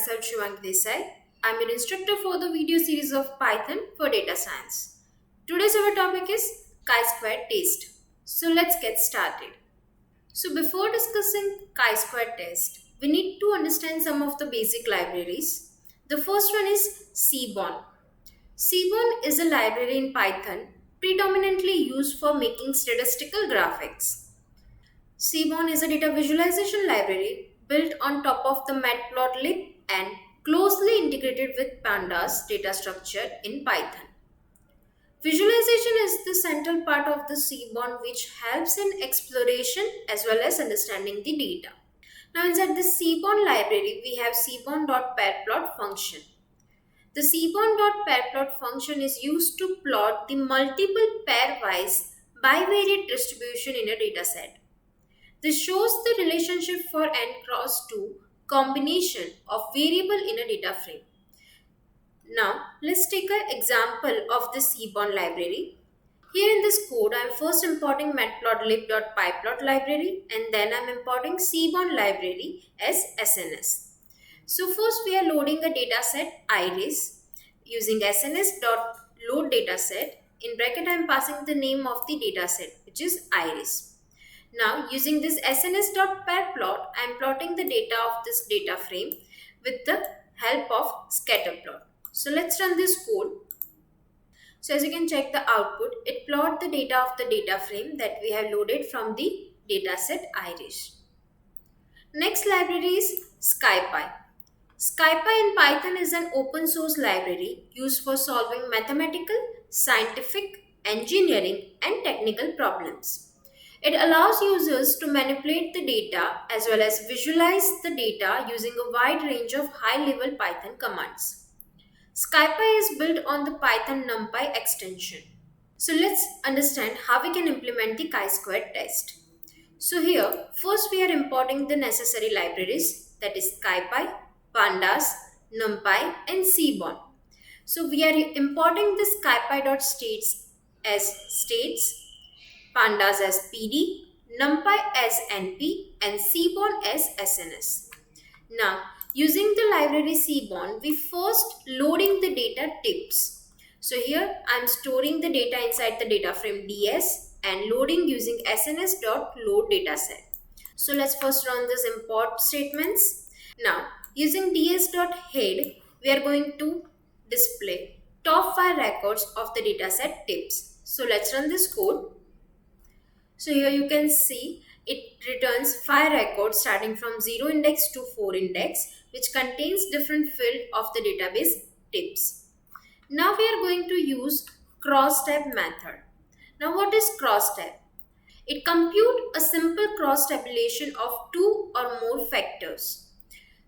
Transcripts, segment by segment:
myself Shivangi Desai. I'm your instructor for the video series of Python for data science. Today's our topic is chi-square test. So let's get started. So before discussing chi-square test, we need to understand some of the basic libraries. The first one is Seaborn. Seaborn is a library in Python predominantly used for making statistical graphics. Seaborn is a data visualization library built on top of the matplotlib and closely integrated with pandas data structure in Python. Visualization is the central part of the Seaborn which helps in exploration as well as understanding the data. Now inside the Seaborn library we have seaborn.pairplot function. The seaborn.pairplot function is used to plot the multiple pairwise bivariate distribution in a dataset. This shows the relationship for n cross 2 combination of variable in a data frame. Now, let's take an example of the Seaborn library. Here in this code, I am first importing matplotlib.pyplot library and then I am importing Seaborn library as SNS. So first we are loading a dataset iris using sns.load dataset. In bracket, I am passing the name of the dataset which is iris. Now using this sns.pairplot, I am plotting the data of this data frame with the help of scatterplot. So let's run this code. So as you can check the output, it plot the data of the data frame that we have loaded from the dataset iris. Next library is SciPy. SciPy in Python is an open source library used for solving mathematical, scientific, engineering and technical problems. It allows users to manipulate the data as well as visualize the data using a wide range of high-level Python commands. SciPy is built on the Python NumPy extension. So let's understand how we can implement the chi-square test. So here, first we are importing the necessary libraries, that is SciPy, Pandas, NumPy and Seaborn. So we are importing the SciPy.states as states, Pandas as PD, NumPy as NP and Seaborn as SNS. Now, using the library Seaborn, we first loading the data tips. So here I am storing the data inside the data frame ds and loading using sns.load dataset. So let's first run this import statements. Now, using ds.head, we are going to display top 5 records of the dataset tips. So let's run this code. So here you can see it returns 5 records starting from 0 index to 4 index which contains different field of the database tips. Now we are going to use cross-tab method. Now what is cross-tab? It computes a simple cross tabulation of 2 or more factors.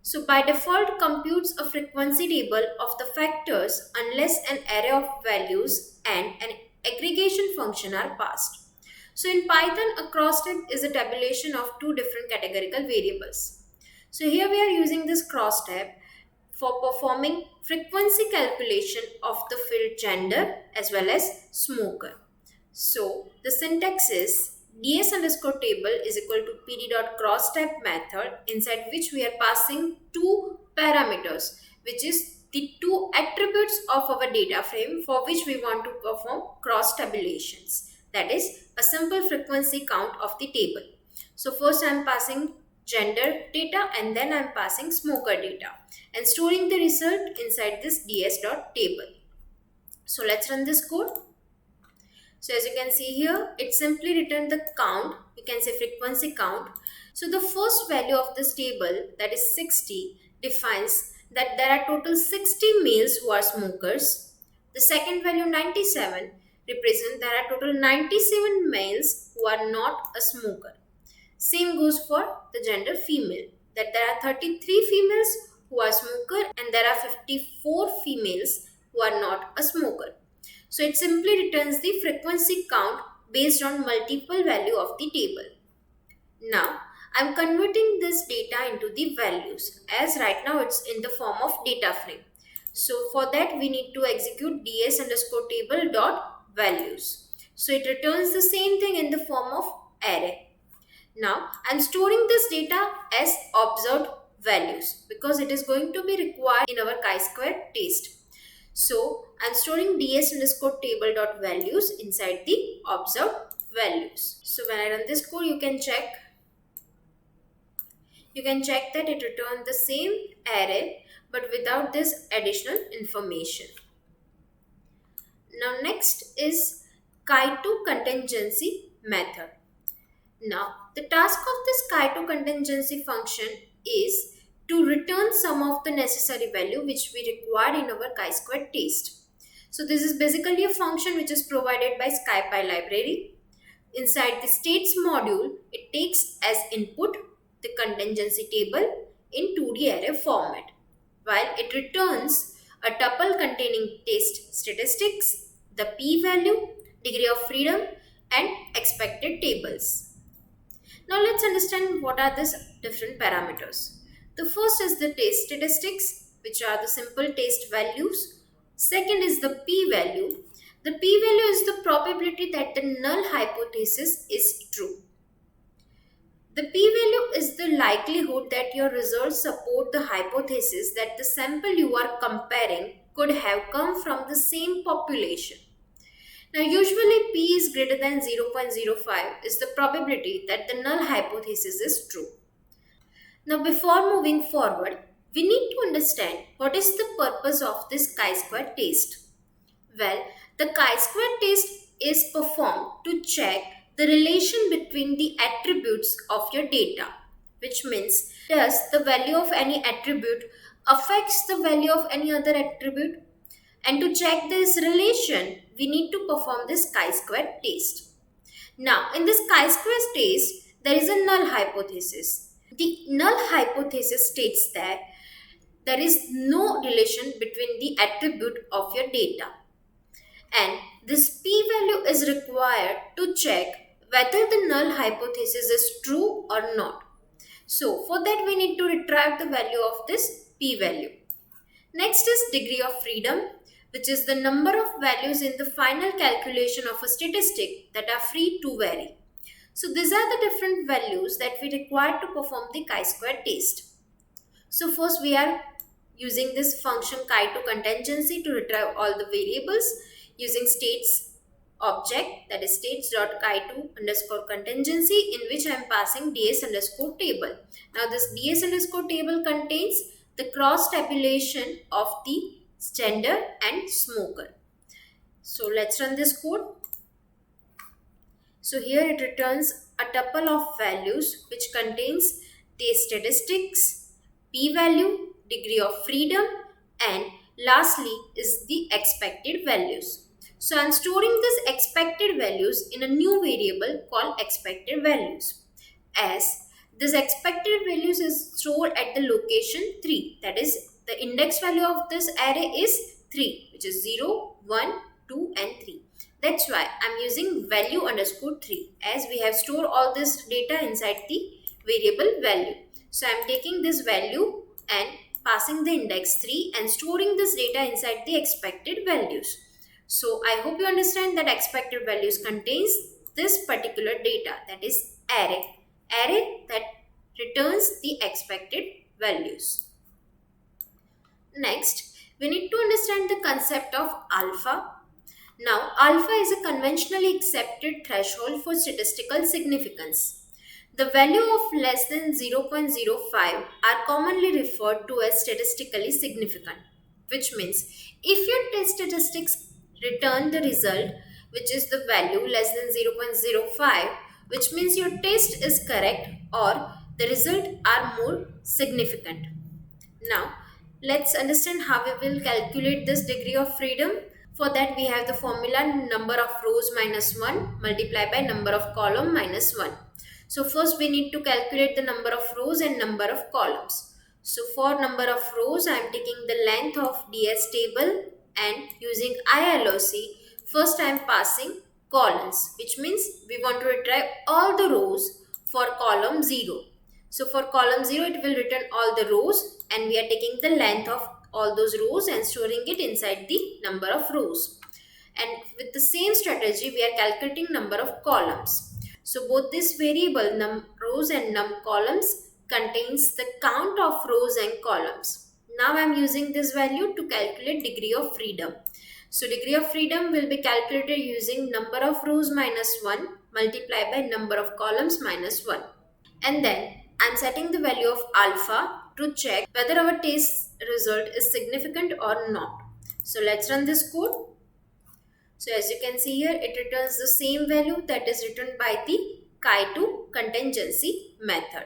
So by default computes a frequency table of the factors unless an array of values and an aggregation function are passed. So in Python, a cross-tab is a tabulation of 2 different categorical variables. So here we are using this cross-tab for performing frequency calculation of the field gender as well as smoker. So the syntax is ds underscore table is equal to pd.crosstab method inside which we are passing 2 parameters which is the 2 attributes of our data frame for which we want to perform cross tabulations. That is a simple frequency count of the table. So first I am passing gender data and then I am passing smoker data and storing the result inside this ds.table. So let's run this code. So as you can see here, it simply returned the count, you can say frequency count. So the first value of this table, that is 60, defines that there are total 60 males who are smokers. The second value 97 represents there are total 97 males who are not a smoker. Same goes for the gender female, that there are 33 females who are smoker and there are 54 females who are not a smoker. So it simply returns the frequency count based on multiple value of the table. Now I am converting this data into the values as right now it's in the form of data frame. So for that we need to execute ds underscore table dot values. So it returns the same thing in the form of array. Now I am storing this data as observed values because it is going to be required in our chi-square test. So I'm storing ds underscore table dot values inside the observed values. So when I run this code, you can check that it returned the same array but without this additional information. Now next is chi2 contingency method. Now the task of this chi2 contingency function is to return some of the necessary value which we required in our chi-square test. So this is basically a function which is provided by SciPy library. Inside the states module, it takes as input the contingency table in 2D array format, while it returns a tuple containing test statistics, the p-value, degree of freedom, and expected tables. Now let's understand what are these different parameters. The first is the test statistics, which are the simple test values. Second is the p-value. The p-value is the probability that the null hypothesis is true. The p-value is the likelihood that your results support the hypothesis that the sample you are comparing could have come from the same population. Now usually p is greater than 0.05 is the probability that the null hypothesis is true. Now before moving forward, we need to understand what is the purpose of this chi-square test. Well, the chi-square test is performed to check the relation between the attributes of your data, which means does the value of any attribute affects the value of any other attribute? And to check this relation, we need to perform this chi-square test. Now, in this chi-square test, there is a null hypothesis. The null hypothesis states that there is no relation between the attribute of your data. And this p-value is required to check whether the null hypothesis is true or not. So for that we need to retrieve the value of this p-value. Next is degree of freedom, which is the number of values in the final calculation of a statistic that are free to vary. So these are the different values that we require to perform the chi-square test. So first we are using this function chi2 contingency to retrieve all the variables using states object, that is states.chi2 underscore contingency, in which I am passing ds underscore table. Now this ds underscore table contains the cross tabulation of the gender and smoker. So let's run this code. So here it returns a tuple of values which contains the statistics, p-value, degree of freedom, and lastly is the expected values. So I am storing these expected values in a new variable called expected values, as this expected values is stored at the location 3, that is the index value of this array is 3, which is 0, 1, 2 and 3. That's why I'm using value underscore 3, as we have stored all this data inside the variable value. So I'm taking this value and passing the index 3 and storing this data inside the expected values. So I hope you understand that expected values contains this particular data, that is array that returns the expected values. Next, we need to understand the concept of alpha. Now, alpha is a conventionally accepted threshold for statistical significance. The value of less than 0.05 are commonly referred to as statistically significant, which means if your test statistics return the result, which is the value less than 0.05, which means your test is correct or the result are more significant. Now, let's understand how we will calculate this degree of freedom. For that, we have the formula number of rows minus 1 multiplied by number of column minus 1. So first we need to calculate the number of rows and number of columns. So for number of rows, I am taking the length of DS table and using ILOC, first I am passing columns, which means we want to retrieve all the rows for column 0. So for column 0, it will return all the rows and we are taking the length of all those rows and storing it inside the number of rows. And with the same strategy, we are calculating number of columns. So both this variable num rows and num columns contains the count of rows and columns. Now I am using this value to calculate degree of freedom. So degree of freedom will be calculated using number of rows minus 1 multiplied by number of columns minus 1. And then I'm setting the value of alpha to check whether our test result is significant or not. So let's run this code. So as you can see here, it returns the same value that is written by the chi2 contingency method.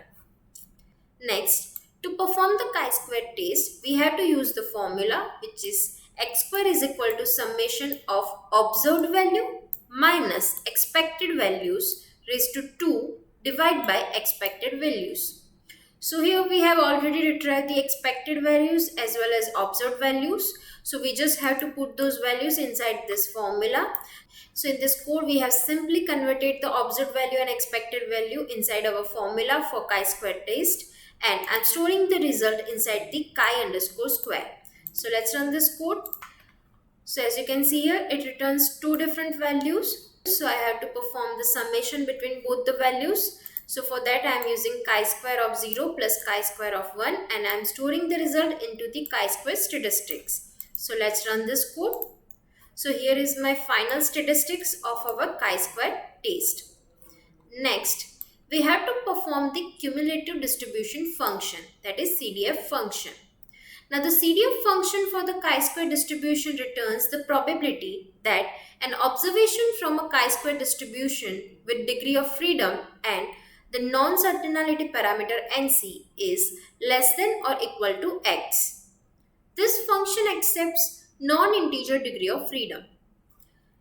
Next, to perform the chi-square test, we have to use the formula, which is x square is equal to summation of observed value minus expected values raised to 2 divided by expected values. So here we have already retrieved the expected values as well as observed values. So we just have to put those values inside this formula. So in this code, we have simply converted the observed value and expected value inside our formula for chi-square test. And I'm storing the result inside the chi_square. So let's run this code. So as you can see here, it returns two different values. So I have to perform the summation between both the values. So for that I am using chi-square of 0 plus chi-square of 1 and I am storing the result into the chi-square statistics. So let's run this code. So here is my final statistics of our chi-square test. Next, we have to perform the cumulative distribution function, that is CDF function. Now the CDF function for the chi-square distribution returns the probability that an observation from a chi-square distribution with degree of freedom and the non-certainty parameter NC is less than or equal to x. This function accepts non-integer degree of freedom.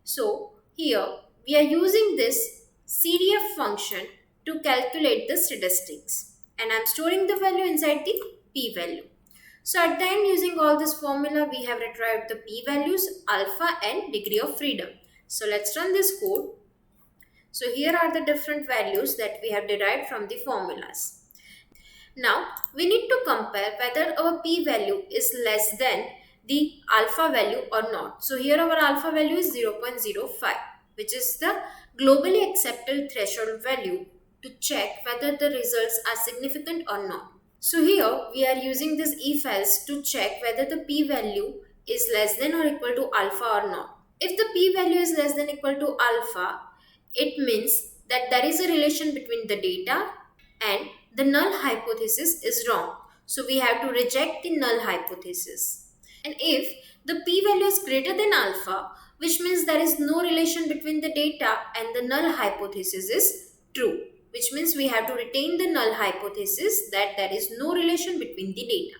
So here we are using this CDF function to calculate the statistics and I am storing the value inside the p-value. So at the end, using all this formula, we have retrieved the p-values, alpha and degree of freedom. So let's run this code. So here are the different values that we have derived from the formulas. Now we need to compare whether our p-value is less than the alpha value or not. So here our alpha value is 0.05, which is the globally accepted threshold value to check whether the results are significant or not. So here we are using this if-else to check whether the p-value is less than or equal to alpha or not. If the p-value is less than or equal to alpha, it means that there is a relation between the data and the null hypothesis is wrong. So we have to reject the null hypothesis. And if the p-value is greater than alpha, which means there is no relation between the data and the null hypothesis is true, which means we have to retain the null hypothesis that there is no relation between the data.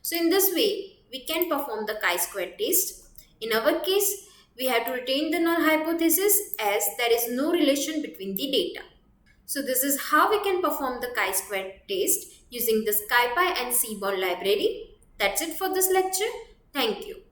So in this way, we can perform the chi-square test. In our case, we have to retain the null hypothesis as there is no relation between the data. So this is how we can perform the chi-square test using the SciPy and Seaborn library. That's it for this lecture. Thank you.